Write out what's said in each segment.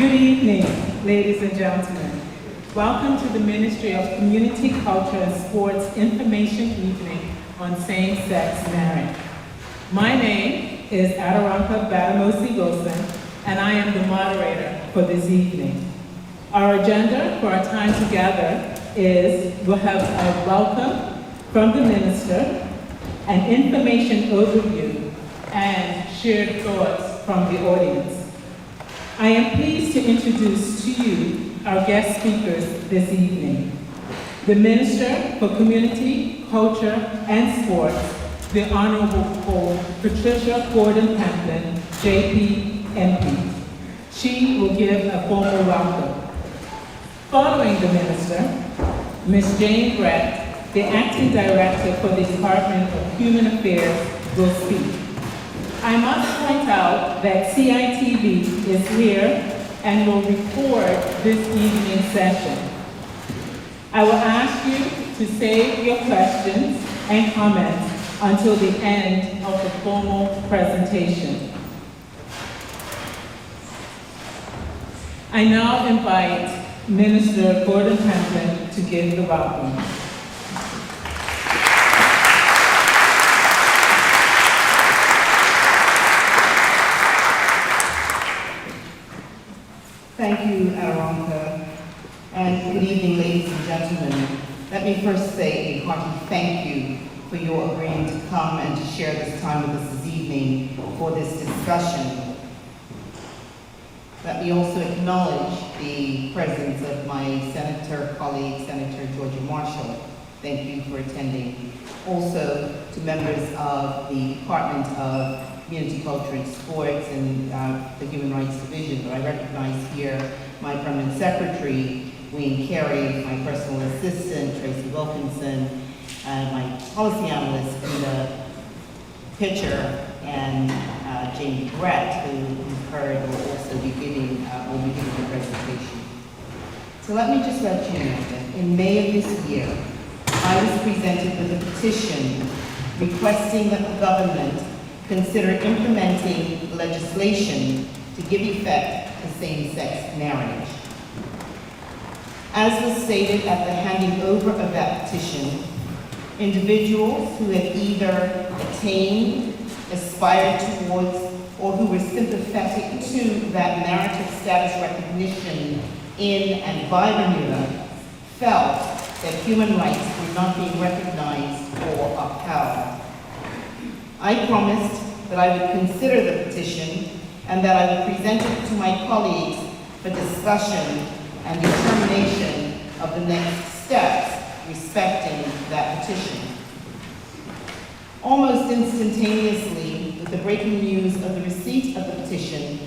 Good evening, ladies and gentlemen. Welcome to the Ministry of Community, Culture and Sports Information Evening on Same-Sex Marriage. My name is Adoranka Badamosi Wilson, and I am the moderator for this evening. Our agenda for our time together is we'll have a welcome from the minister, an information overview, and shared thoughts from the audience. I am pleased to introduce to you our guest speakers this evening. The Minister for Community, Culture, and Sports, the Honorable Patricia Gordon-Pamplin, JP, MP. She will give a formal welcome. Following the Minister, Ms. Jane Brett, the Acting Director for the Department of Human Affairs, will speak. I must point out that CITV is here and will record this evening's session. I will ask you to save your questions and comments until the end of the formal presentation. I now invite Minister Gordon-Pamplin to give the welcome. Thank you, Adoranka, and good evening, ladies and gentlemen. Let me first say a hearty thank you for your agreeing to come and to share this time with us this evening for this discussion. Let me also acknowledge the presence of my Senator colleague, Senator Georgia Marshall. Thank you for attending. Also to members of the Department of Community, Culture, and Sports and the Human Rights Division, but I recognize here my permanent secretary, Wayne Carey, my personal assistant, Tracy Wilkinson, and my policy analyst in the picture, and Jane Brett, who you've heard will also be giving the presentation. So let me just let you know that in May of this year, I was presented with a petition requesting that the government consider implementing legislation to give effect to same-sex marriage. As was stated at the handing over of that petition, individuals who had either attained, aspired towards, or who were sympathetic to that marital status recognition in and by Bermuda felt that human rights were not being recognized or upheld. I promised that I would consider the petition and that I would present it to my colleagues for discussion and determination of the next steps respecting that petition. Almost instantaneously, with the breaking news of the receipt of the petition,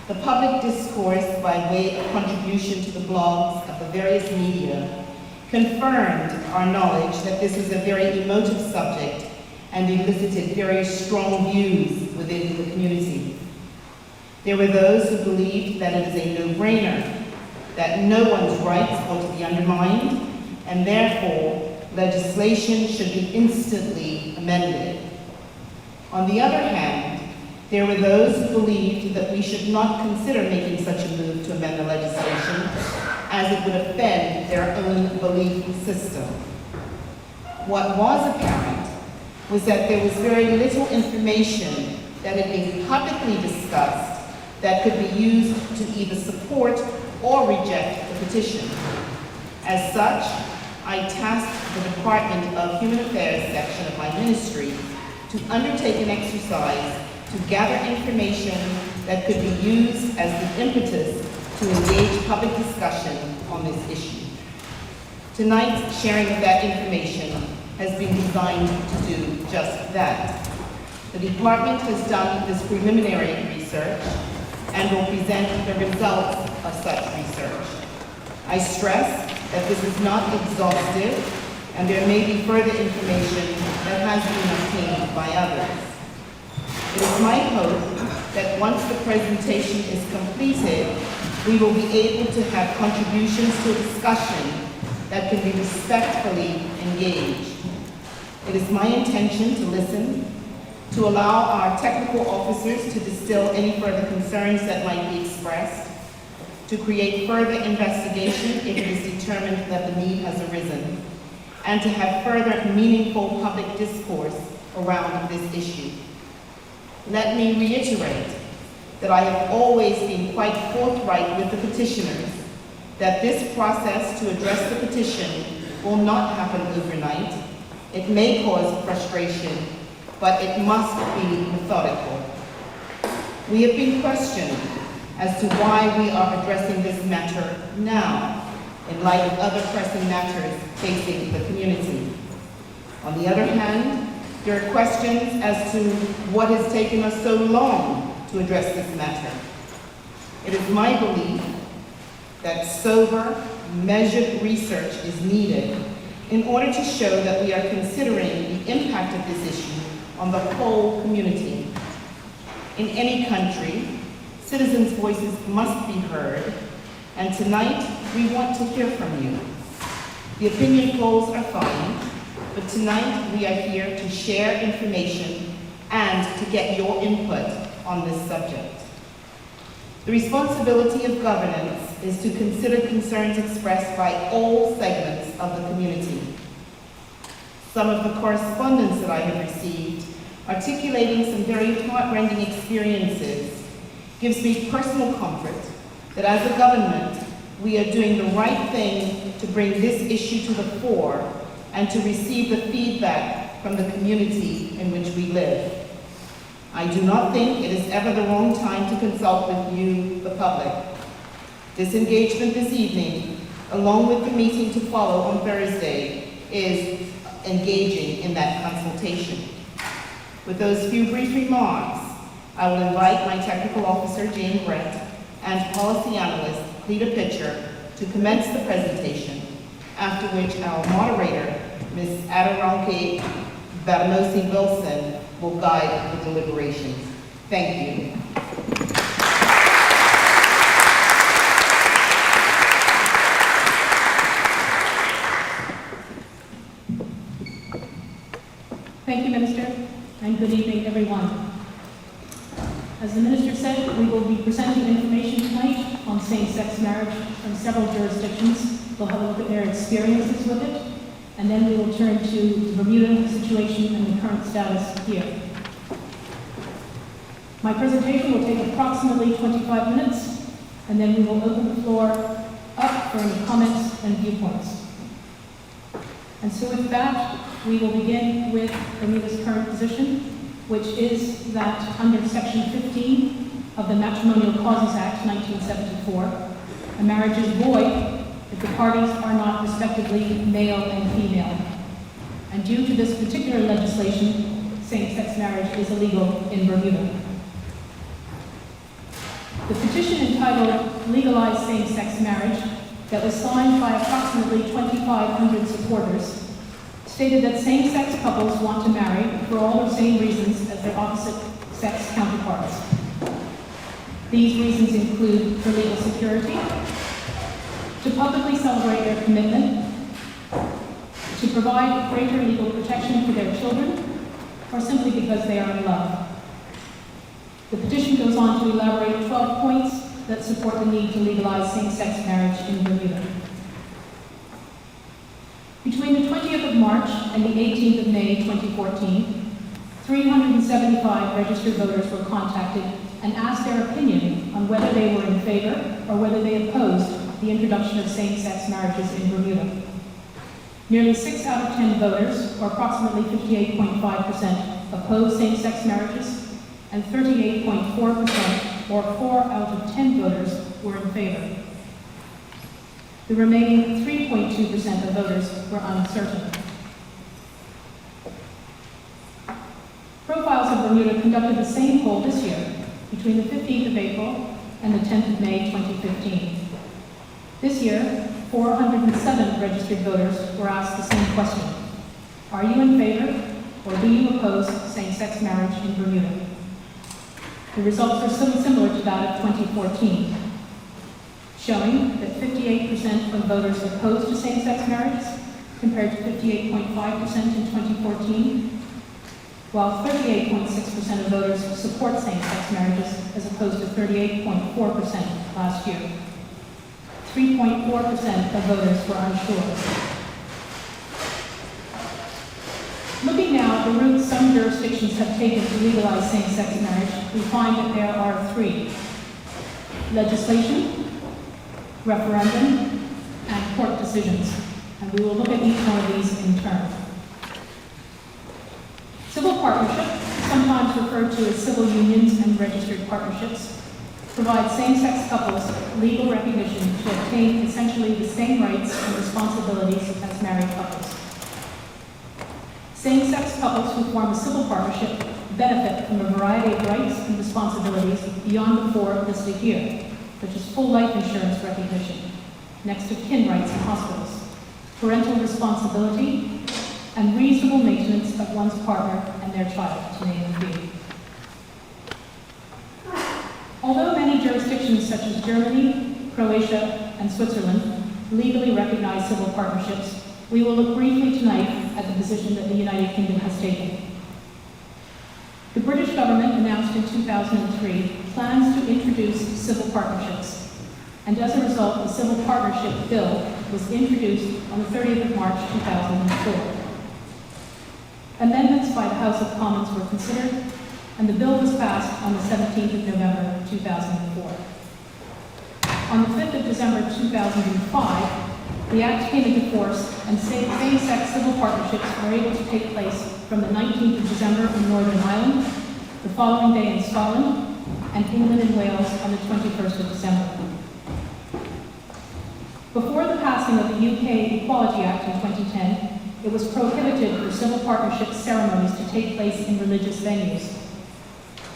the public discourse by way of contribution to the blogs of the various media confirmed our knowledge that this is a very emotive subject and elicited very strong views within the community. There were those who believed that it is a no-brainer, that no one's rights ought to be undermined, and therefore legislation should be instantly amended. On the other hand, there were those who believed that we should not consider making such a move to amend the legislation, as it would offend their own belief system. What was apparent was that there was very little information that had been publicly discussed that could be used to either support or reject the petition. As such, I tasked the Department of Human Affairs section of my ministry to undertake an exercise to gather information that could be used as the impetus to engage public discussion on this issue. Tonight's sharing of that information has been designed to do just that. The department has done this preliminary research and will present the results of such research. I stress that this is not exhaustive and there may be further information that has been obtained by others. It is my hope that once the presentation is completed, we will be able to have contributions to a discussion that can be respectfully engaged. It is my intention to listen, to allow our technical officers to distill any further concerns that might be expressed, to create further investigation if it is determined that the need has arisen, and to have further meaningful public discourse around this issue. Let me reiterate that I have always been quite forthright with the petitioners that this process to address the petition will not happen overnight. It may cause frustration, but it must be methodical. We have been questioned as to why we are addressing this matter now, in light of other pressing matters facing the community. On the other hand, there are questions as to what has taken us so long to address this matter. It is my belief that sober, measured research is needed in order to show that we are considering the impact of this issue on the whole community. In any country, citizens' voices must be heard, and tonight we want to hear from you. The opinion polls are fine, but tonight we are here to share information and to get your input on this subject. The responsibility of governance is to consider concerns expressed by all segments of the community. Some of the correspondence that I have received, articulating some very heart-rending experiences, gives me personal comfort that as a government, we are doing the right thing to bring this issue to the fore and to receive the feedback from the community in which we live. I do not think it is ever the wrong time to consult with you, the public. This engagement this evening, along with the meeting to follow on Thursday, is engaging in that consultation. With those few brief remarks, I will invite my technical officer, Jane Brett, and policy analyst, Cleta Pitcher, to commence the presentation, after which our moderator, Ms. Aderonke Bernews will guide the deliberations. Thank you. Thank you, Minister, and good evening, everyone. As the Minister said, we will be presenting information tonight on same-sex marriage from several jurisdictions. We'll have a look at their experiences with it, and then we will turn to the Bermuda situation and the current status here. My presentation will take approximately 25 minutes, and then we will open the floor up for any comments and viewpoints. And so with that, we will begin with Bermuda's current position, which is that under Section 15 of the Matrimonial Causes Act 1974, a marriage is void if the parties are not respectively male and female. And due to this particular legislation, same-sex marriage is illegal in Bermuda. The petition entitled Legalize Same-Sex Marriage, that was signed by approximately 2,500 supporters, stated that same-sex couples want to marry for all the same reasons as their opposite-sex counterparts. These reasons include for legal security, to publicly celebrate their commitment, to provide greater legal protection for their children, or simply because they are in love. The petition goes on to elaborate 12 points that support the need to legalize same-sex marriage in Bermuda. Between the 20th of March and the 18th of May 2014, 375 registered voters were contacted and asked their opinion on whether they were in favor or whether they opposed the introduction of same-sex marriages in Bermuda. Nearly 6 out of 10 voters, or approximately 58.5%, opposed same-sex marriages, and 38.4%, or 4 out of 10 voters, were in favor. The remaining 3.2% of voters were uncertain. Profiles of Bermuda conducted the same poll this year, between the 15th of April and the 10th of May 2015. This year, 407 registered voters were asked the same question. Are you in favor or do you oppose same-sex marriage in Bermuda? The results are similar to that of 2014, showing that 58% of voters opposed to same-sex marriages compared to 58.5% in 2014, while 38.6% of voters support same-sex marriages as opposed to 38.4% last year. 3.4% of voters were unsure. Looking now at the route some jurisdictions have taken to legalize same-sex marriage, we find that there are three: legislation, referendum, and court decisions. And we will look at each one of these in turn. Civil partnership, sometimes referred to as civil unions and registered partnerships, provide same-sex couples legal recognition to obtain essentially the same rights and responsibilities as married couples. Same-sex couples who form a civil partnership benefit from a variety of rights and responsibilities beyond the four listed here, such as full life insurance recognition, next of kin rights in hospitals, parental responsibility, and reasonable maintenance of one's partner and their child, to name a few. Although many jurisdictions such as Germany, Croatia, and Switzerland legally recognize civil partnerships, we will look briefly tonight at the position that the United Kingdom has taken. The British government announced in 2003 plans to introduce civil partnerships, and as a result, the Civil Partnership Bill was introduced on the 30th of March 2004. Amendments by the House of Commons were considered, and the bill was passed on the 17th of November 2004. On the 5th of December 2005, the Act came into force, and same-sex civil partnerships were able to take place from the 19th of December in Northern Ireland, the following day in Scotland, and England and Wales on the 21st of December. Before the passing of the UK Equality Act in 2010, it was prohibited for civil partnership ceremonies to take place in religious venues.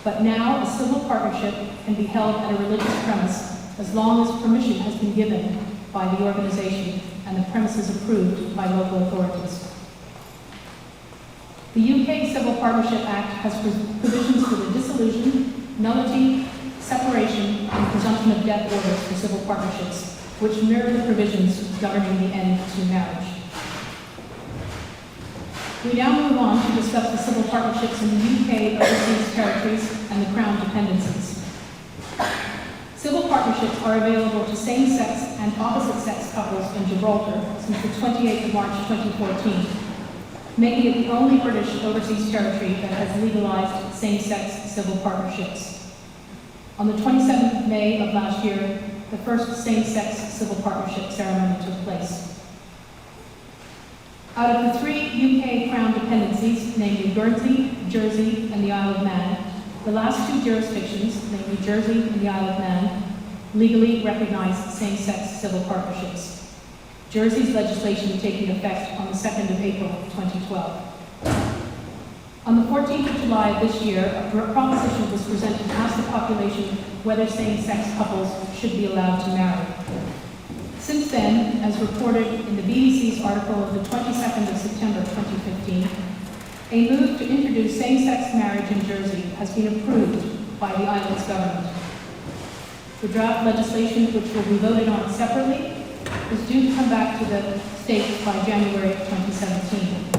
But now a civil partnership can be held at a religious premise as long as permission has been given by the organization and the premises approved by local authorities. The UK Civil Partnership Act has provisions for the dissolution, nullity, separation, and presumption of death orders for civil partnerships, which mirror the provisions governing the end to marriage. We now move on to discuss the civil partnerships in the UK, overseas territories, and the Crown dependencies. Civil partnerships are available to same-sex and opposite-sex couples in Gibraltar since the 28th of March 2014, making it the only British overseas territory that has legalized same-sex civil partnerships. On the 27th of May of last year, the first same-sex civil partnership ceremony took place. Out of the three UK Crown dependencies, namely Guernsey, Jersey, and the Isle of Man, the last two jurisdictions, namely Jersey and the Isle of Man, legally recognize same-sex civil partnerships. Jersey's legislation taking effect on the 2nd of April 2012. On the 14th of July of this year, a proposition was presented to ask the population whether same-sex couples should be allowed to marry. Since then, as reported in the BBC's article of the 22nd of September 2015, a move to introduce same-sex marriage in Jersey has been approved by the island's government. The draft legislation, which will be voted on separately, is due to come back to the state by January of 2017.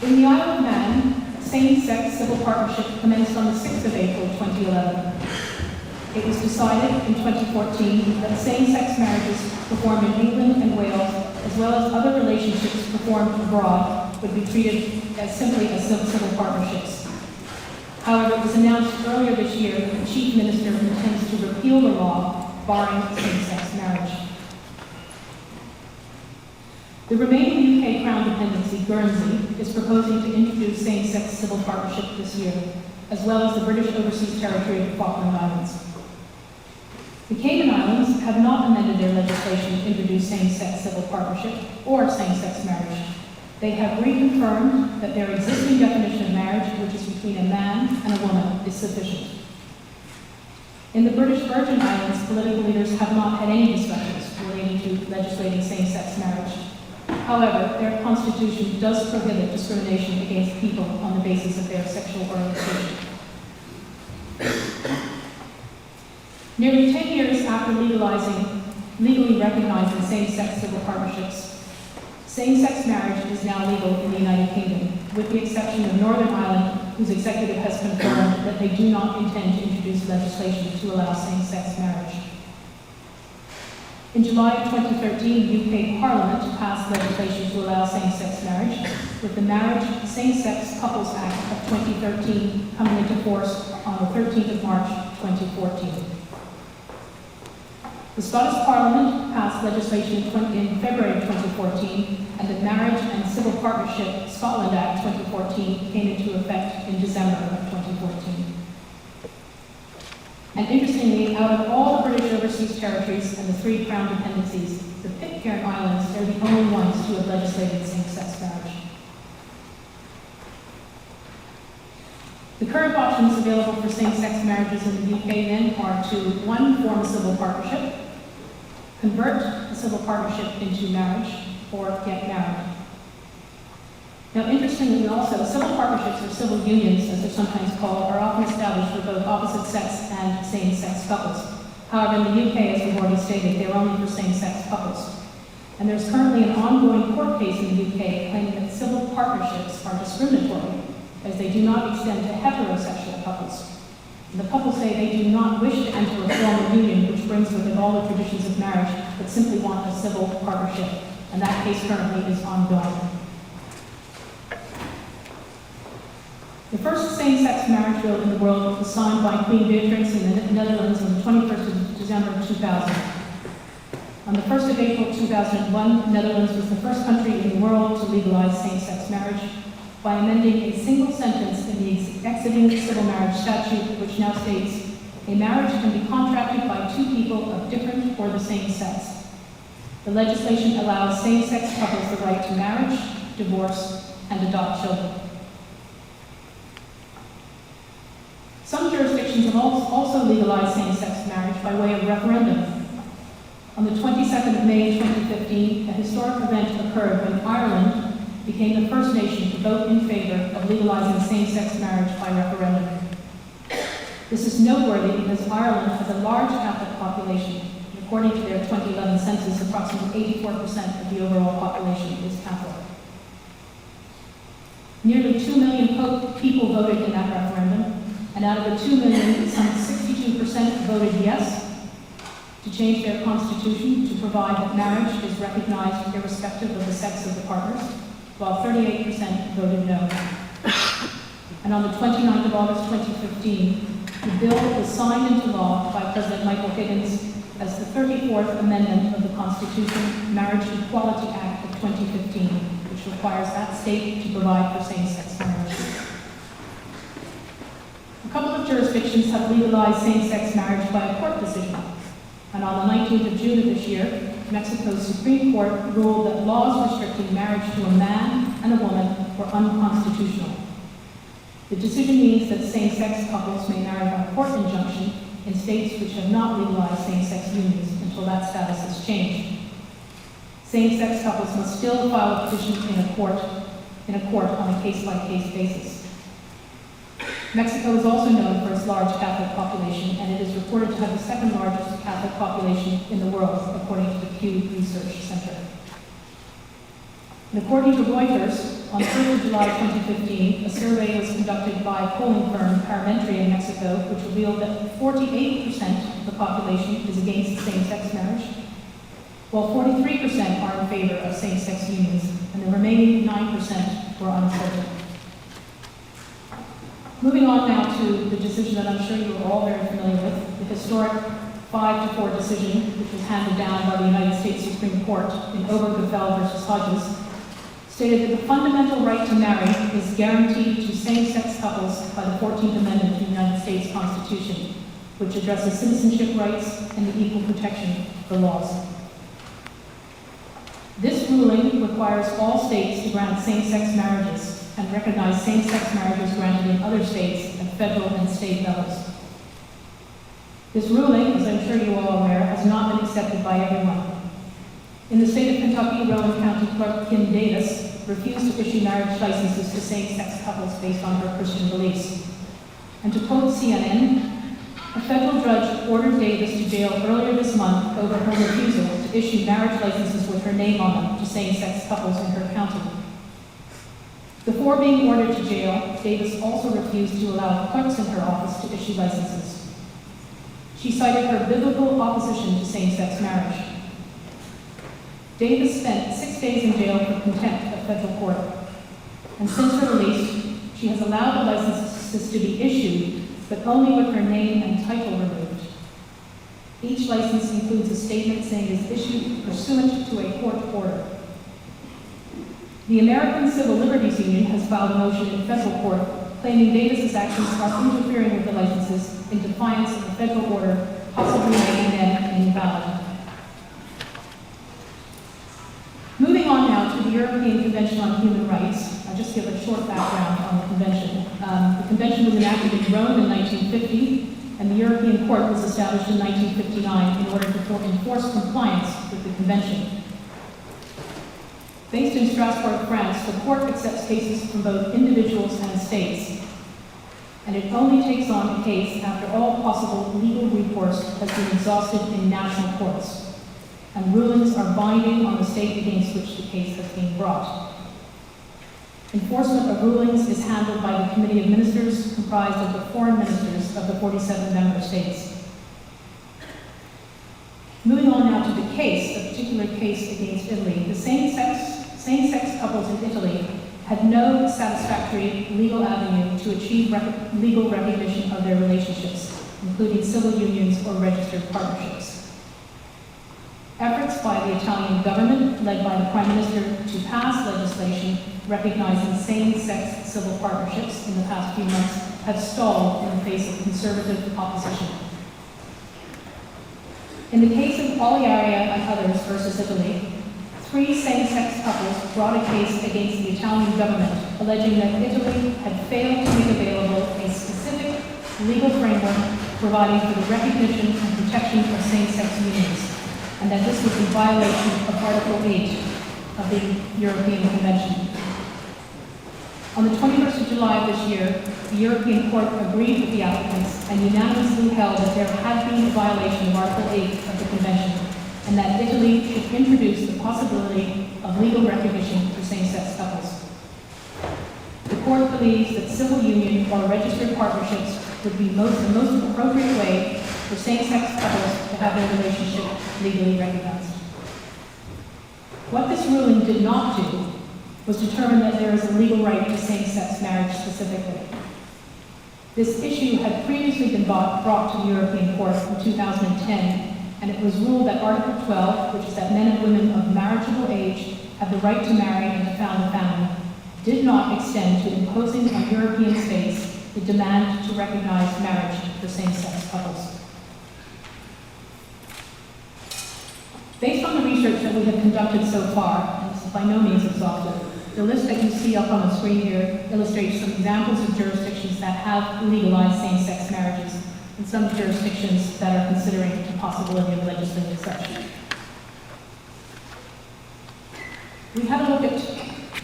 In the Isle of Man, same-sex civil partnership commenced on the 6th of April 2011. It was decided in 2014 that same-sex marriages performed in England and Wales, as well as other relationships performed abroad, would be treated as simply as civil partnerships. However, it was announced earlier this year that the Chief Minister intends to repeal the law barring same-sex marriage. The remaining UK Crown dependency, Guernsey, is proposing to introduce same-sex civil partnership this year, as well as the British Overseas Territory of the Falkland Islands. The Cayman Islands have not amended their legislation to introduce same-sex civil partnership or same-sex marriage. They have reconfirmed that their existing definition of marriage, which is between a man and a woman, is sufficient. In the British Virgin Islands, political leaders have not had any discussions relating to legislating same-sex marriage. However, their constitution does prohibit discrimination against people on the basis of their sexual orientation. Nearly 10 years after legally recognizing same-sex civil partnerships, same-sex marriage is now legal in the United Kingdom, with the exception of Northern Ireland, whose executive has confirmed that they do not intend to introduce legislation to allow same-sex marriage. In July of 2013, the UK Parliament passed legislation to allow same-sex marriage, with the Marriage Same-Sex Couples Act of 2013 coming into force on the 13th of March 2014. The Scottish Parliament passed legislation in February of 2014, and the Marriage and Civil Partnership Scotland Act 2014 came into effect in December of 2014. And interestingly, out of all the British overseas territories and the 3 Crown dependencies, the Pitcairn Islands are the only ones to have legislated same-sex marriage. The current options available for same-sex marriages in the UK then are to, 1, form a civil partnership, convert a civil partnership into marriage, or get married. Now, interestingly also, civil partnerships or civil unions, as they're sometimes called, are often established for both opposite sex and same-sex couples. However, in the UK, as we've already stated, they're only for same-sex couples. And there's currently an ongoing court case in the UK claiming that civil partnerships are discriminatory, as they do not extend to heterosexual couples. And the couples say they do not wish to enter a formal union which brings with it all the traditions of marriage, but simply want a civil partnership. And that case currently is ongoing. The first same-sex marriage bill in the world was signed by Queen Beatrix in the Netherlands on the 21st of December 2000. On the 1st of April 2001, the Netherlands was the first country in the world to legalize same-sex marriage by amending a single sentence in the existing civil marriage statute, which now states, "A marriage can be contracted by 2 people of different or the same sex." The legislation allows same-sex couples the right to marriage, divorce, and adopt children. Some jurisdictions have also legalized same-sex marriage by way of referendum. On the 22nd of May 2015, a historic event occurred when Ireland became the first nation to vote in favor of legalizing same-sex marriage by referendum. This is noteworthy because Ireland has a large Catholic population, and according to their 2011 census, approximately 84% of the overall population is Catholic. Nearly 2 million people voted in that referendum, and out of the 2 million, some 62% voted yes to change their constitution to provide that marriage is recognized irrespective of the sex of the partners, while 38% voted no. And on the 29th of August 2015, the bill was signed into law by President Michael Higgins as the 34th Amendment of the Constitution, Marriage Equality Act of 2015, which requires that state to provide for same-sex marriage. A couple of jurisdictions have legalized same-sex marriage by a court decision. And on the 19th of June of this year, Mexico's Supreme Court ruled that laws restricting marriage to a man and a woman were unconstitutional. The decision means that same-sex couples may marry by court injunction in states which have not legalized same-sex unions until that status is changed. Same-sex couples must still file a petition in a court on a case-by-case basis. Mexico is also known for its large Catholic population, and it is reported to have the 2nd largest Catholic population in the world, according to the Pew Research Center. And according to Reuters, on 3rd of July 2015, a survey was conducted by polling firm Parametria in Mexico, which revealed that 48% of the population is against same-sex marriage, while 43% are in favor of same-sex unions, and the remaining 9% were uncertain. Moving on now to the decision that I'm sure you are all very familiar with, the historic 5-4 decision, which was handed down by the United States Supreme Court in Obergefell versus Hodges, stated that the fundamental right to marry is guaranteed to same-sex couples by the 14th Amendment to the United States Constitution, which addresses citizenship rights and the equal protection for laws. This ruling requires all states to grant same-sex marriages and recognize same-sex marriages granted in other states at federal and state levels. This ruling, as I'm sure you are all aware, has not been accepted by everyone. In the state of Kentucky, Rowan County Clerk Kim Davis refused to issue marriage licenses to same-sex couples based on her Christian beliefs. And to quote CNN, a federal judge ordered Davis to jail earlier this month over her refusal to issue marriage licenses with her name on them to same-sex couples in her county. Before being ordered to jail, Davis also refused to allow clerks in her office to issue licenses. She cited her biblical opposition to same-sex marriage. Davis spent 6 days in jail for contempt of federal court, and since her release, she has allowed the licenses to be issued, but only with her name and title removed. Each license includes a statement saying it is issued pursuant to a court order. The American Civil Liberties Union has filed a motion in federal court claiming Davis's actions are interfering with the licenses in defiance of the federal order, possibly making them invalid. Moving on now to the European Convention on Human Rights, I'll just give a short background on the convention. The convention was enacted in Rome in 1950, and the European Court was established in 1959 in order to enforce compliance with the convention. Based in Strasbourg, France, the court accepts cases from both individuals and states, and it only takes on a case after all possible legal recourse has been exhausted in national courts, and rulings are binding on the state against which the case has been brought. Enforcement of rulings is handled by the Committee of Ministers, comprised of the foreign ministers of the 47 member states. Moving on now to the case, a particular case against Italy. The same-sex couples in Italy had no satisfactory legal avenue to achieve legal recognition of their relationships, including civil unions or registered partnerships. Efforts by the Italian government, led by the Prime Minister, to pass legislation recognizing same-sex civil partnerships in the past few months have stalled in the face of conservative opposition. In the case of Oliaria and others versus Italy, 3 same-sex couples brought a case against the Italian government, alleging that Italy had failed to make available a specific legal framework providing for the recognition and protection of same-sex unions, and that this was in violation of Article 8 of the European Convention. On the 21st of July of this year, the European Court agreed with the applicants and unanimously held that there had been a violation of Article 8 of the Convention, and that Italy should introduce the possibility of legal recognition for same-sex couples. The court believes that civil union or registered partnerships would be the most appropriate way for same-sex couples to have their relationship legally recognized. What this ruling did not do was determine that there is a legal right to same-sex marriage specifically. This issue had previously been brought to the European Court in 2010, and it was ruled that Article 12, which is that men and women of marriageable age have the right to marry and to found a family, did not extend to imposing on European states the demand to recognize marriage for same-sex couples. Based on the research that we have conducted so far, and it's by no means exhaustive, the list that you see up on the screen here illustrates some examples of jurisdictions that have legalized same-sex marriages and some jurisdictions that are considering the possibility of legislating such. We had a look at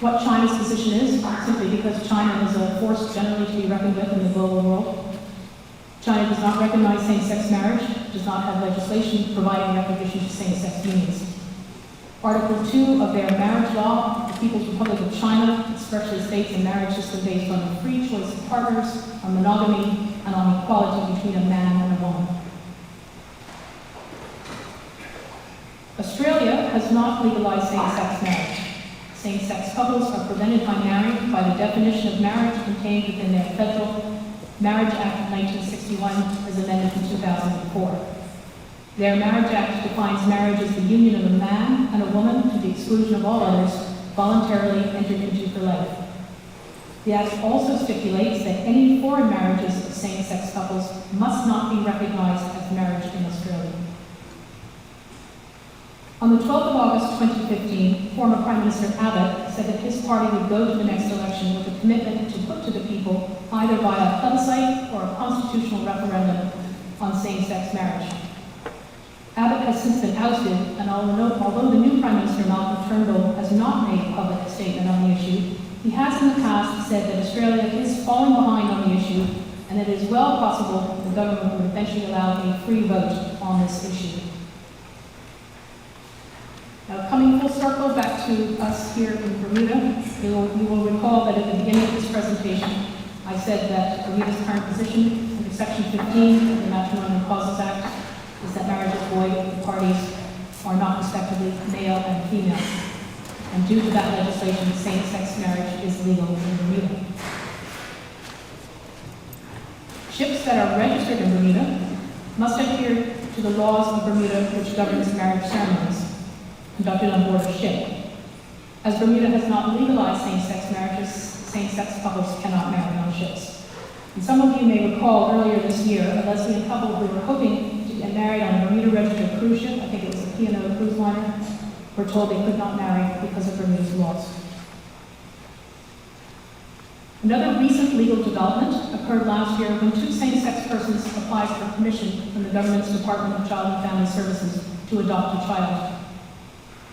what China's position is, simply because China is a force generally to be reckoned with in the global world. China does not recognize same-sex marriage, does not have legislation providing recognition to same-sex unions. Article 2 of their marriage law, the People's Republic of China, expressly states a marriage system based on the free choice of partners, on monogamy, and on equality between a man and a woman. Australia has not legalized same-sex marriage. Same-sex couples are prevented by marrying by the definition of marriage contained within their Federal Marriage Act of 1961 as amended in 2004. Their Marriage Act defines marriage as the union of a man and a woman to the exclusion of all others, voluntarily entered into for life. The Act also stipulates that any foreign marriages of same-sex couples must not be recognized as marriage in Australia. On the 12th of August 2015, former Prime Minister Abbott said that his party would go to the next election with a commitment to put to the people, either via a plebiscite or a constitutional referendum, on same-sex marriage. Abbott has since been ousted, and although the new Prime Minister, Malcolm Turnbull, has not made a public statement on the issue, he has in the past said that Australia is falling behind on the issue, and it is well possible that the government would eventually allow a free vote on this issue. Now, coming full circle back to us here in Bermuda, you will recall that at the beginning of this presentation, I said that Bermuda's current position under Section 15 of the Matrimonial Causes Act is that marriage is void if the parties are not respectively male and female. And due to that legislation, same-sex marriage is legal in Bermuda. Ships that are registered in Bermuda must adhere to the laws of Bermuda which governs marriage ceremonies conducted on board a ship. As Bermuda has not legalized same-sex marriages, same-sex couples cannot marry on ships. And some of you may recall earlier this year a lesbian couple who were hoping to get married on a Bermuda-registered cruise ship, I think it was a P&O cruise liner, were told they could not marry because of Bermuda's laws. Another recent legal development occurred last year when two same-sex persons applied for permission from the government's Department of Child and Family Services to adopt a child.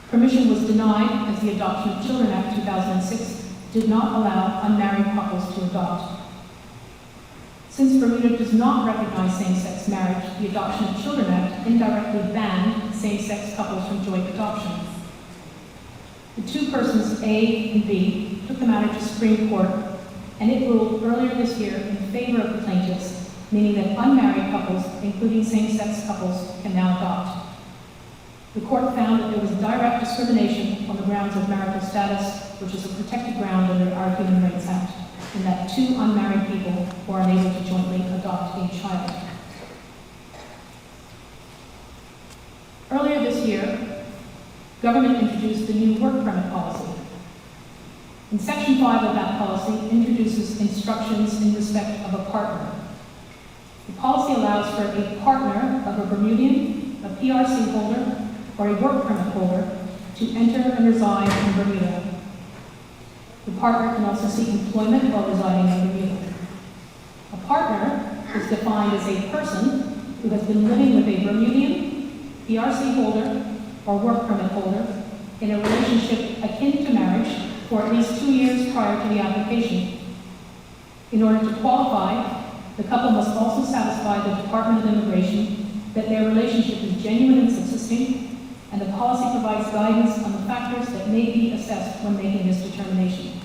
Permission was denied as the Adoption of Children Act 2006 did not allow unmarried couples to adopt. Since Bermuda does not recognize same-sex marriage, the Adoption of Children Act indirectly banned same-sex couples from joint adoption. The two persons, A and B, took the matter to Supreme Court, and it ruled earlier this year in favor of the plaintiffs, meaning that unmarried couples, including same-sex couples, can now adopt. The court found that there was direct discrimination on the grounds of marital status, which is a protected ground under our Human Rights Act, and that two unmarried people were unable to jointly adopt a child. Earlier this year, government introduced the new work permit policy. And Section 5 of that policy introduces instructions in respect of a partner. The policy allows for a partner of a Bermudian, a PRC holder, or a work permit holder to enter and reside in Bermuda. The partner can also seek employment while residing in Bermuda. A partner is defined as a person who has been living with a Bermudian, PRC holder, or work permit holder in a relationship akin to marriage for at least 2 years prior to the application. In order to qualify, the couple must also satisfy the Department of Immigration that their relationship is genuine and subsisting, and the policy provides guidance on the factors that may be assessed when making this determination.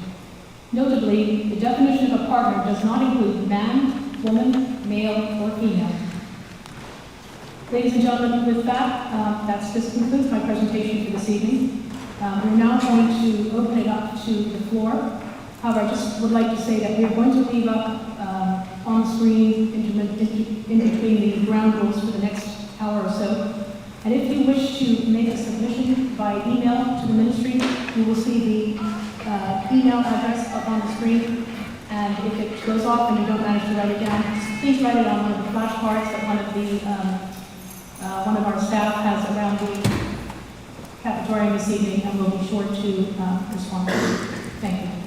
Notably, the definition of a partner does not include man, woman, male, or female. Ladies and gentlemen, with that, this concludes my presentation for this evening. We're now going to open it up to the floor. However, I just would like to say that we're going to leave up on the screen in between the ground rules for the next hour or so. And if you wish to make a submission by email to the ministry, you will see the email address up on the screen. And if it goes off and you don't manage to write it down, please write it on one of the flashcards that one of our staff has around the cafeteria this evening, and we'll be sure to respond. Thank you.